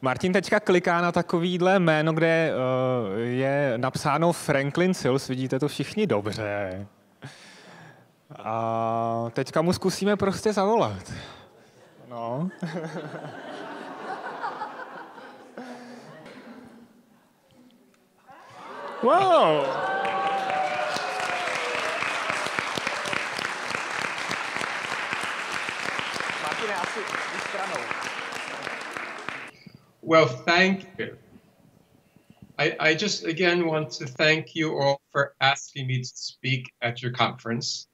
Martin teďka kliká na takovýhle jméno, kde je napsáno Franklin Sills, vidíte to všichni dobře. A teďka mu zkusíme prostě zavolat. No. Wow. Martine, asi stranou. Well, thank you. I just again want to thank you all for asking me to speak at your conference.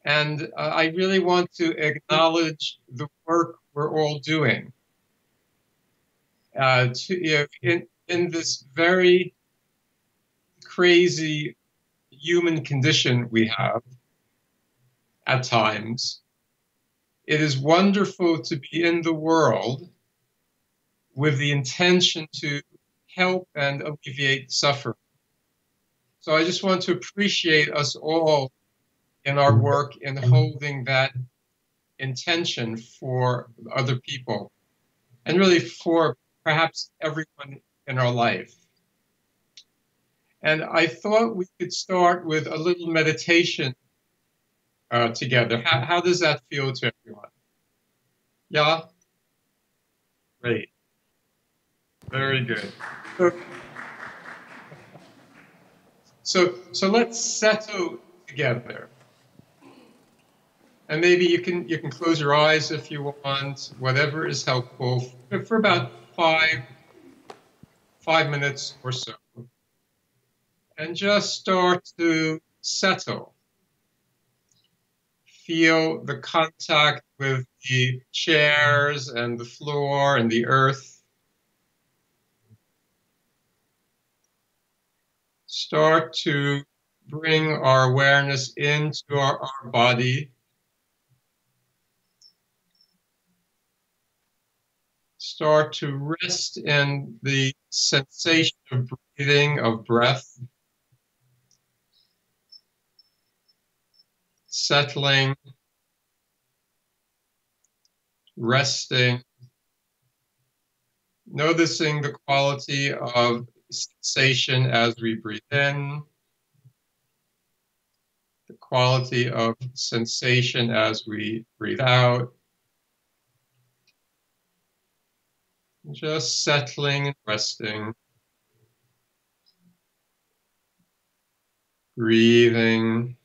And I really want to acknowledge the work we're all doing in this very crazy human condition we have at times. It is wonderful to be in the world with the intention to help and alleviate suffering. So I just want to appreciate us all in our work in holding that intention for other people and really for perhaps everyone in our life. And I thought we could start with a little meditation together. How does that feel to everyone? Yeah? Great. Very good. So let's settle together. And maybe you can close your eyes if you want, whatever is helpful, for about five minutes or so. And just start to settle. Feel the contact with the chairs and the floor and the earth. Start to bring our awareness into our body. Start to rest in the sensation of breathing, of breath. Settling, resting, noticing the quality of sensation as we breathe in, the quality of sensation as we breathe out. Just settling and resting. Breathing.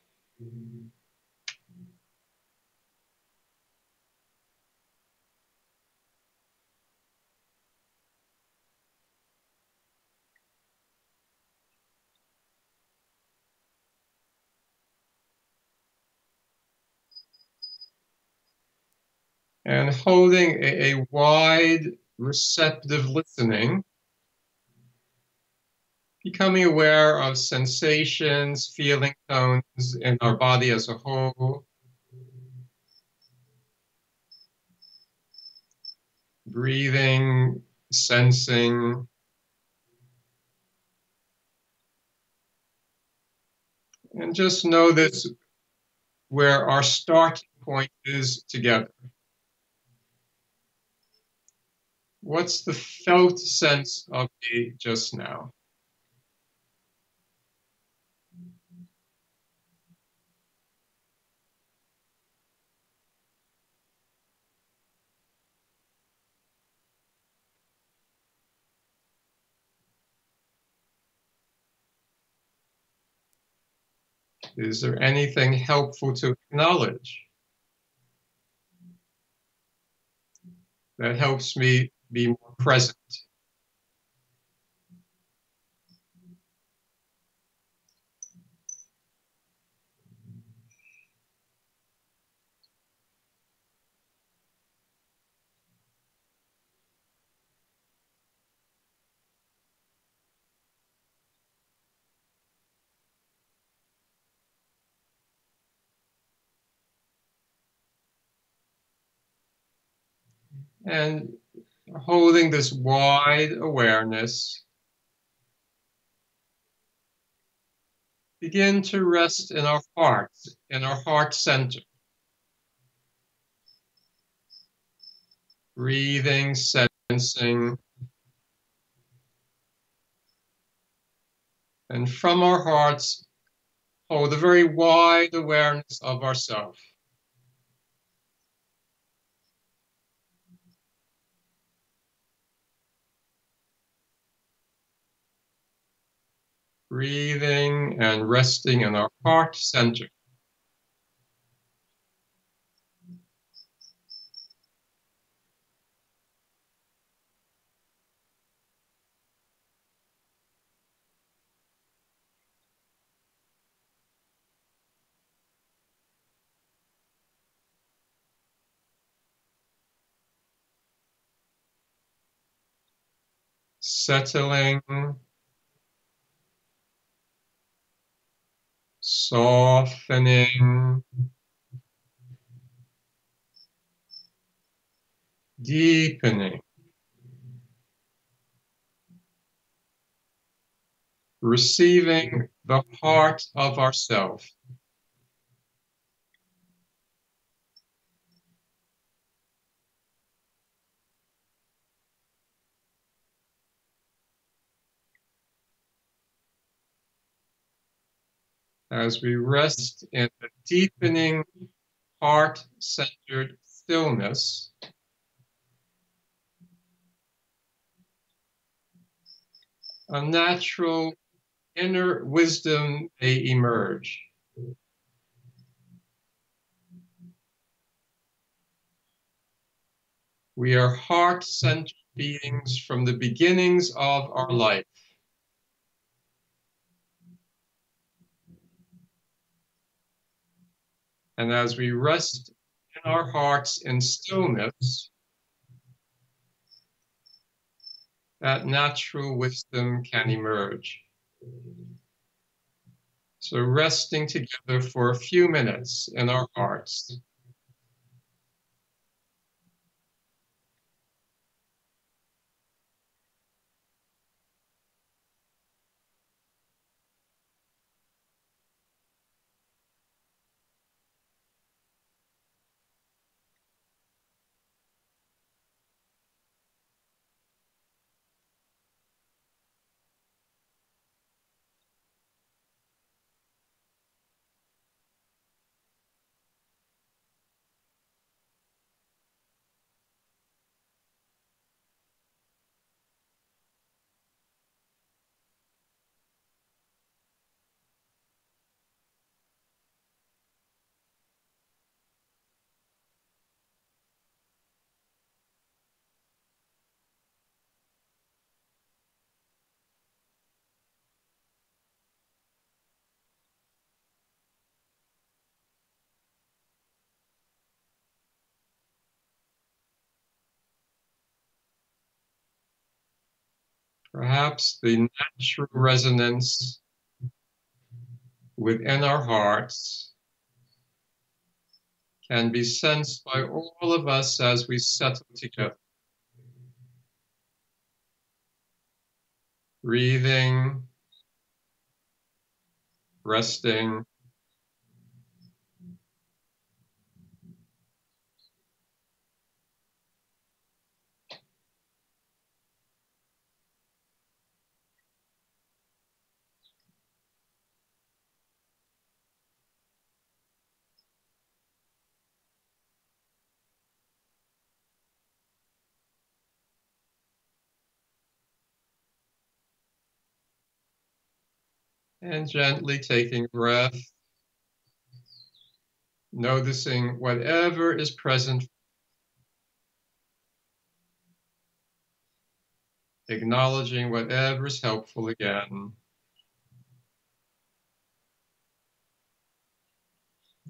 And holding a wide, receptive listening, becoming aware of sensations, feeling tones in our body as a whole. Breathing, sensing. And just notice where our starting point is together. What's the felt sense of me just now? Is there anything helpful to acknowledge that helps me be more present? And holding this wide awareness, begin to rest in our heart center. Breathing, setting. sensing. And from our hearts, hold a very wide awareness of ourself. Breathing and resting in our heart center. Settling, softening, deepening, receiving the heart of ourself. As we rest in the deepening, heart-centered stillness, a natural inner wisdom may emerge. We are heart-centered beings from the beginnings of our life. And as we rest in our hearts in stillness, that natural wisdom can emerge. So resting together for a few minutes in our hearts. Perhaps the natural resonance within our hearts can be sensed by all of us as we settle together. Breathing, resting, and gently taking breath, noticing whatever is present, acknowledging whatever is helpful again,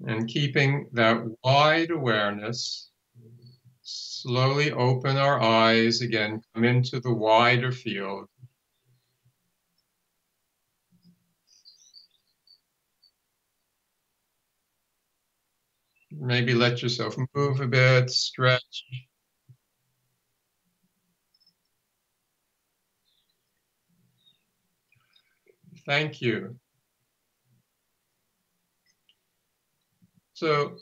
and keeping that wide awareness. Slowly open our eyes again, come into the wider field. Maybe let yourself move a bit, stretch. Thank you. So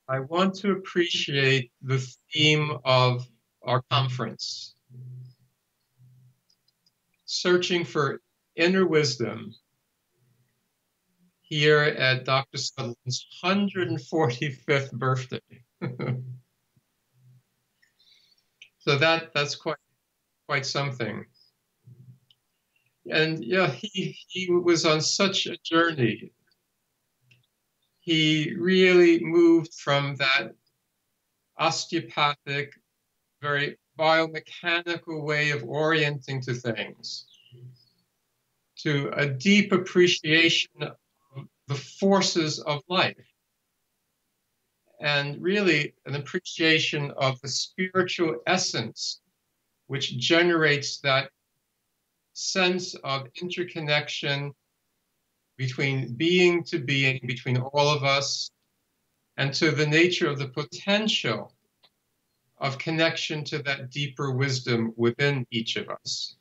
I want to appreciate the theme of our conference, Searching for Inner Wisdom, here at Dr. Sutherland's 145th birthday. So that's quite something. And yeah, he was on such a journey. He really moved from that osteopathic, very biomechanical way of orienting to things to a deep appreciation of the forces of life, and really an appreciation of the spiritual essence which generates that sense of interconnection between being to being, between all of us, and to the nature of the potential of connection to that deeper wisdom within each of us.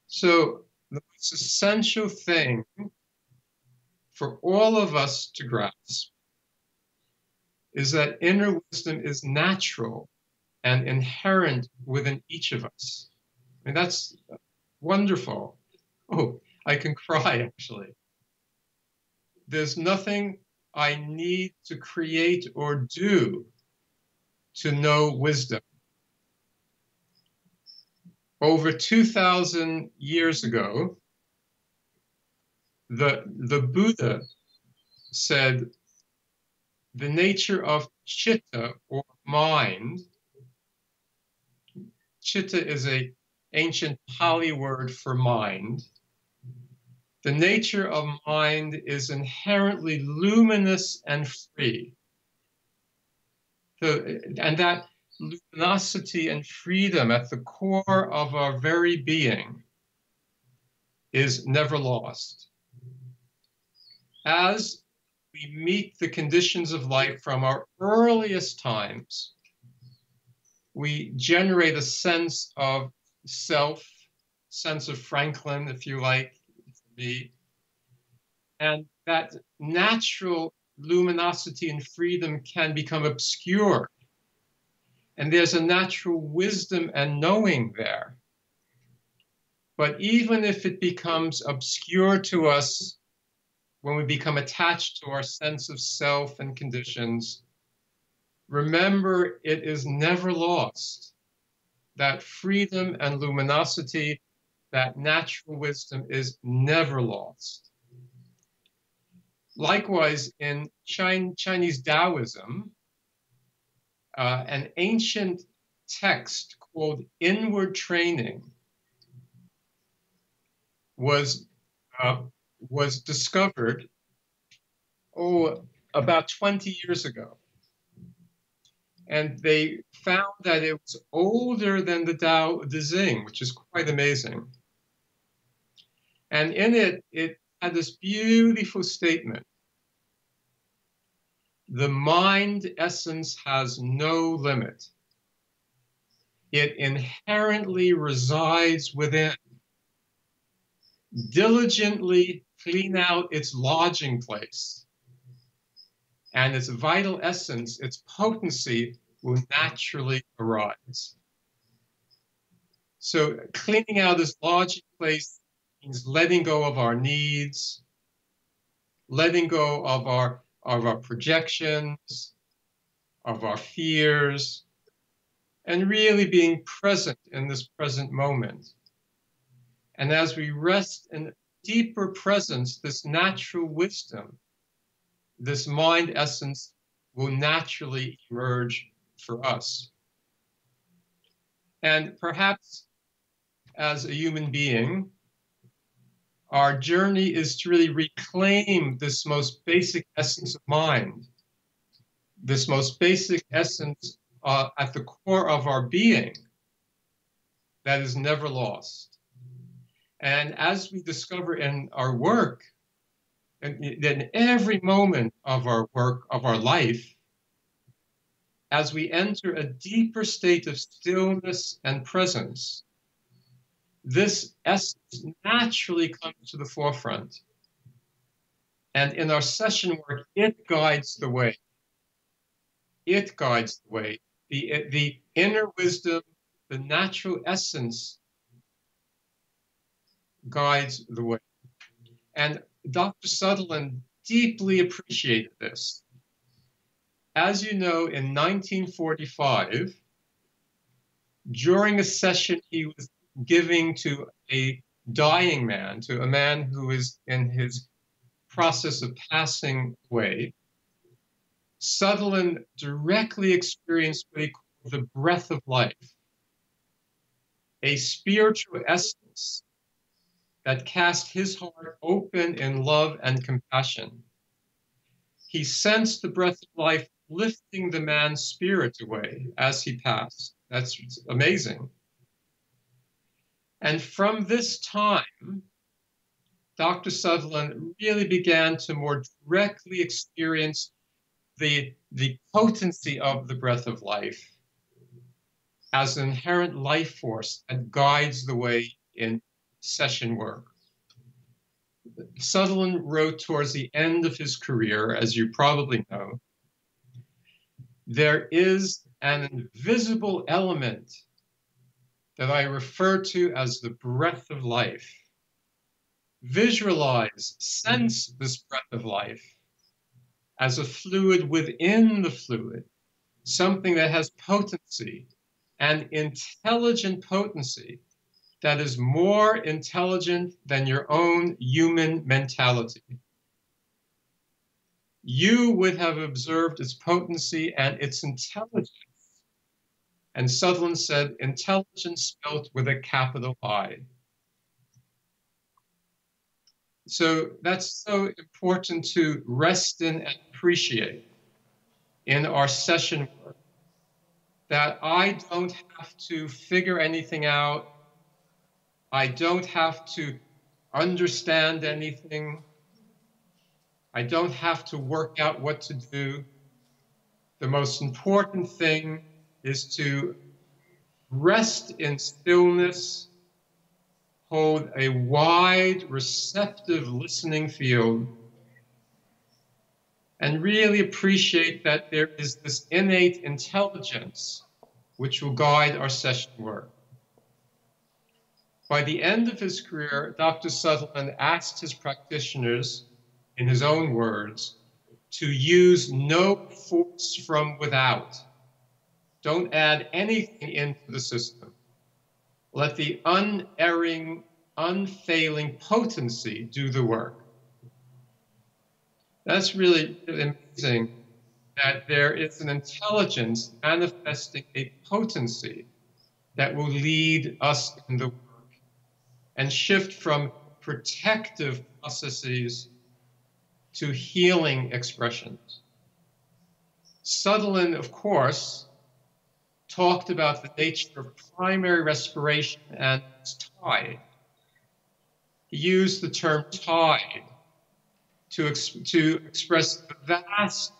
So the most essential thing for all of us to grasp is that inner wisdom is natural and inherent within each of us. I mean, that's wonderful. Oh, I can cry, actually. There's nothing I need to create or do to know wisdom. Over 2,000 years ago, the Buddha said the nature of chitta, or mind. Chitta is an ancient Pali word for mind. The nature of mind is inherently luminous and free. And that luminosity and freedom at the core of our very being is never lost. As we meet the conditions of life from our earliest times, we generate a sense of self, sense of Franklin, if you like, for me. And that natural luminosity and freedom can become obscure. And there's a natural wisdom and knowing there. But even if it becomes obscure to us when we become attached to our sense of self and conditions, remember, it is never lost. That freedom and luminosity, that natural wisdom is never lost. Likewise, in Chinese Taoism, an ancient text called Inward Training was discovered, about 20 years ago. And they found that it was older than the Tao Te Ching, which is quite amazing. And in it, it had this beautiful statement: the mind essence has no limit. It inherently resides within. Diligently clean out its lodging place, and its vital essence, its potency, will naturally arise. So cleaning out this lodging place means letting go of our needs, letting go of our projections, of our fears, and really being present in this present moment. And as we rest in deeper presence, this natural wisdom, this mind essence, will naturally emerge for us. And perhaps as a human being, our journey is to really reclaim this most basic essence of mind, this most basic essence at the core of our being that is never lost. And as we discover in our work, and in every moment of our work, of our life, as we enter a deeper state of stillness and presence, this essence naturally comes to the forefront. And in our session work, it guides the way. It guides the way the inner wisdom, the natural essence guides the way. And Dr. Sutherland deeply appreciated this. As you know, in 1945, during a session he was giving to a dying man, to a man who is in his process of passing away, Sutherland directly experienced what he called the breath of life, a spiritual essence that cast his heart open in love and compassion. He sensed the breath of life lifting the man's spirit away as he passed. That's amazing. And from this time, Dr. Sutherland really began to more directly experience the potency of the breath of life as an inherent life force that guides the way in session work. Sutherland wrote towards the end of his career, as you probably know, there is an invisible element that I refer to as the breath of life. Visualize, sense this breath of life as a fluid within the fluid, something that has potency, and intelligent potency that is more intelligent than your own human mentality. You would have observed its potency and its intelligence. And Sutherland said, intelligence spelt with a capital I. So that's so important to rest in and appreciate in our session work, that I don't have to figure anything out. I don't have to understand anything. I don't have to work out what to do. The most important thing is to rest in stillness, hold a wide, receptive listening field, and really appreciate that there is this innate intelligence which will guide our session work. By the end of his career, Dr. Sutherland asked his practitioners, in his own words, to use no force from without. Don't add anything into the system. Let the unerring, unfailing potency do the work. That's really amazing, that there is an intelligence manifesting a potency that will lead us in the work and shift from protective processes to healing expressions. Sutherland, of course, talked about the nature of primary respiration and its tide. He used the term tide to express the vast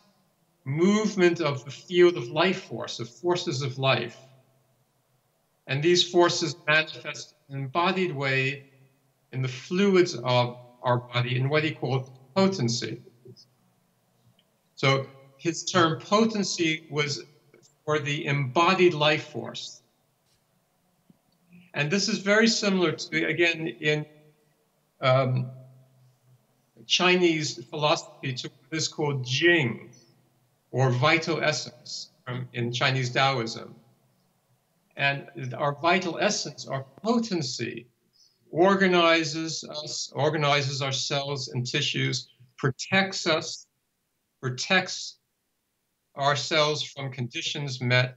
movement of the field of life force, of forces of life. And these forces manifest in an embodied way in the fluids of our body in what he called potency. So his term potency was for the embodied life force. And this is very similar to, again, in Chinese philosophy, to what is called Jing, or vital essence in Chinese Taoism. And our vital essence, our potency, organizes us, organizes our cells and tissues, protects us, protects our cells from conditions met,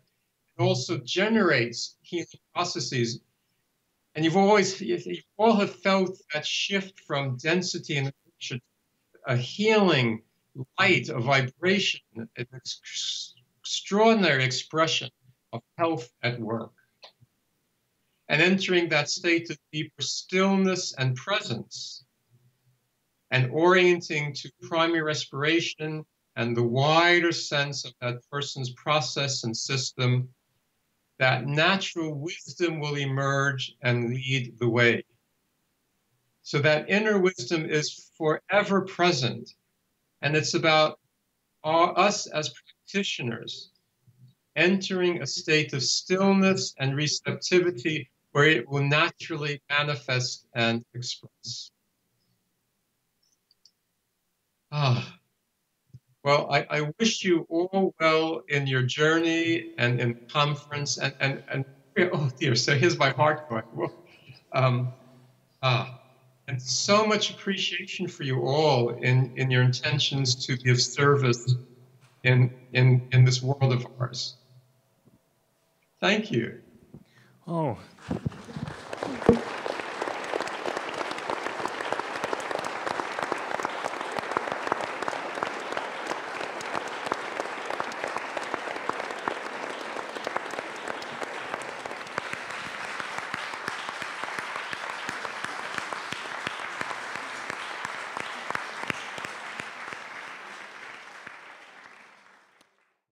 and also generates healing processes. And you all have felt that shift from density and a healing light, a vibration, an extraordinary expression of health at work. And entering that state of deeper stillness and presence, and orienting to primary respiration and the wider sense of that person's process and system, that natural wisdom will emerge and lead the way. So that inner wisdom is forever present. And it's about us as practitioners entering a state of stillness and receptivity where it will naturally manifest and express. Well, I wish you all well in your journey and in conference and oh dear, so here's my heart going. And so much appreciation for you all in your intentions to be of service in this world of ours. Thank you. Oh.